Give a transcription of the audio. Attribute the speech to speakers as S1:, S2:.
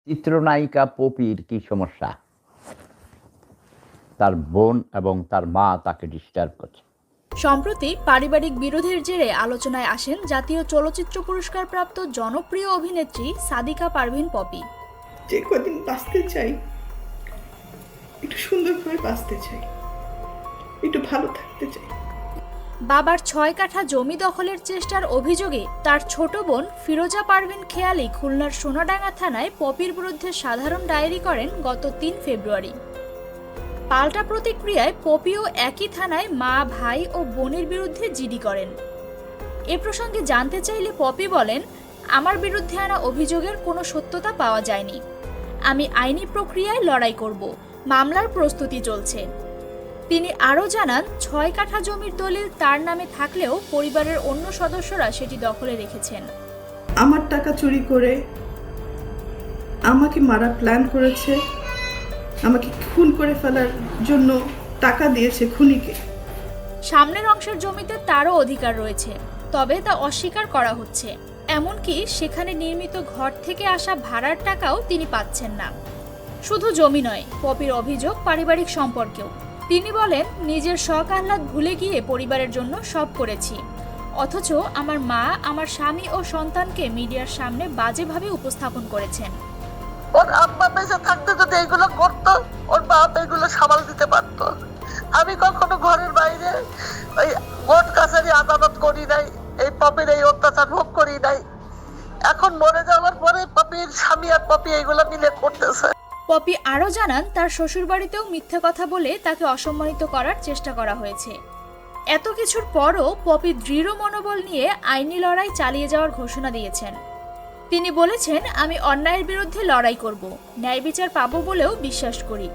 S1: চিত্রনায়িকা পপির কি সমস্যা? তার বোন এবং তার মা তাকে ডিস্টার্ব করছে।
S2: সম্প্রতি পারিবারিক বিরোধের জেরে আলোচনায় আসেন জাতীয় চলচ্চিত্র পুরস্কার প্রাপ্ত জনপ্রিয় অভিনেত্রী সাদিকা পারভীন পপি।
S3: যে কদিন বাঁচতে চাই, একটু সুন্দরভাবে বাঁচতে চাই, একটু ভালো থাকতে চাই।
S2: বাবার ৬ কাঠা জমি দখলের চেষ্টার অভিযোগে তার ছোট বোন ফিরোজা পারভীন খেয়ালি খুলনার সোনাডাঙ্গা থানায় পপির বিরুদ্ধে সাধারণ ডায়েরি করেন গত ৩ ফেব্রুয়ারি। পাল্টা প্রতিক্রিয়ায় পপিও একই থানায় মা, ভাই ও বোনের বিরুদ্ধে জিডি করেন। এ প্রসঙ্গে জানতে চাইলে পপি বলেন, আমার বিরুদ্ধে আনা অভিযোগের কোনো সত্যতা পাওয়া যায়নি। আমি আইনি প্রক্রিয়ায় লড়াই করব, মামলার প্রস্তুতি চলছে। তিনি আরও জানান, ৬ কাঠা জমির দলিল তার নামে থাকলেও পরিবারের অন্য সদস্যরা সেটি দখলে রেখেছেন।
S3: আমার টাকা চুরি করে আমাকে মারা প্ল্যান করেছে, আমাকে খুন করে ফেলার জন্য টাকা দিয়েছে খুনিকে।
S2: সামনের অংশের জমিতে তারও অধিকার রয়েছে, তবে তা অস্বীকার করা হচ্ছে। এমনকি সেখানে নির্মিত ঘর থেকে আসা ভাড়ার টাকাও তিনি পাচ্ছেন না। শুধু জমি নয়, পপির অভিযোগ পারিবারিক সম্পর্কেও। তিনি বলেন, নিজের শখ আহ্লাদ ভুলে গিয়ে পরিবারের জন্য সব করেছি, অথচ আমার মা আমার স্বামী ও সন্তানকে মিডিয়ার সামনে বাজেভাবে উপস্থাপন করেছেন।
S4: ওর আব্বা বেঁচে থাকতে যদি এগুলো করতো, ওর বাপ এগুলো সামাল দিতে পারতো। আমি কখনো ঘরের বাইরে ওই কোর্ট কাছারি আদালত করি নাই, এই পপির এই অত্যাচার ভোগ করি নাই। এখন মরে যাওয়ার পরে পপির স্বামী আর পপি এগুলো মিলে করতেছে।
S2: পপি আরও জানান, তার শ্বশুরবাড়িতেও মিথ্যে কথা বলে তাকে অসম্মানিত করার চেষ্টা করা হয়েছে। এত কিছুর পরও পপি দৃঢ় মনোবল নিয়ে আইনি লড়াই চালিয়ে যাওয়ার ঘোষণা দিয়েছেন। তিনি বলেছেন, আমি অন্যায়ের বিরুদ্ধে লড়াই করব, ন্যায় বিচার পাবো বলেও বিশ্বাস করি।